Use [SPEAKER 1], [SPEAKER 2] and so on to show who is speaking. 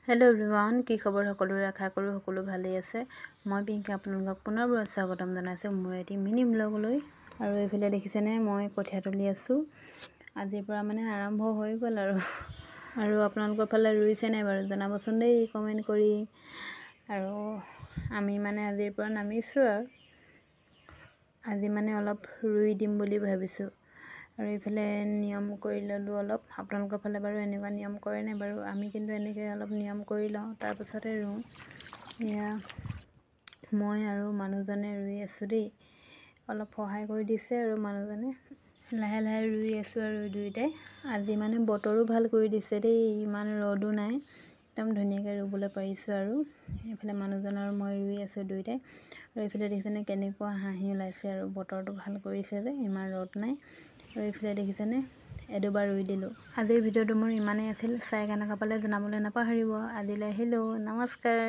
[SPEAKER 1] Hello' everyone, কি খবৰ সকলোৰে? আশা কৰোঁ সকলো ভালেই আছে। মই পিংকি আপোনালোকক পুনৰবাৰ স্বাগতম জনাইছোঁ মোৰ এটি মিনি ব্লগলৈ। আৰু এইফালে দেখিছেনে মই কঠীয়া তুলি আছোঁ। আজিৰ পৰা মানে আৰম্ভ হৈ গ'ল আৰু আপোনালোকৰ ফালে ৰুইছে নাই বাৰু জনাবচোন দেই কমেণ্ট কৰি। আৰু আমি মানে আজিৰ পৰা নামিছোঁ আৰু আজি মানে অলপ ৰুই দিম বুলি ভাবিছোঁ। আৰু এইফালে নিয়ম কৰি ল'লোঁ অলপ। আপোনালোকৰ ফালে বাৰু এনেকুৱা নিয়ম কৰে নাই বাৰু? আমি কিন্তু এনেকৈ অলপ নিয়ম কৰি লওঁ, তাৰপাছতে ৰুওঁ। এয়া মই আৰু মানুহজনে ৰুই আছোঁ দেই। অলপ সহায় কৰি দিছে আৰু মানুহজনে। লাহে লাহে ৰুই আছোঁ আৰু দুয়োটাই। আজি মানে বতৰো ভাল কৰি দিছে দেই, ইমান ৰ'দো নাই, একদম ধুনীয়াকৈ ৰুবলৈ পাৰিছোঁ। আৰু এইফালে মানুহজন আৰু মই ৰুই আছোঁ দুয়োটাই। আৰু এইফালে দেখিছেনে কেনেকুৱা হাঁহি ওলাইছে, আৰু বতৰটো ভাল কৰিছে যে ইমান ৰ'দ নাই। আৰু এইফালে দেখিছেনে এদুবাৰ ৰুই দিলোঁ। আজিৰ ভিডিঅ'টো মোৰ ইমানেই আছিল। চাই কেনেকুৱা পালে জনাবলৈ নাপাহৰিব। আজিলৈ আহিলোঁ, নমস্কাৰ।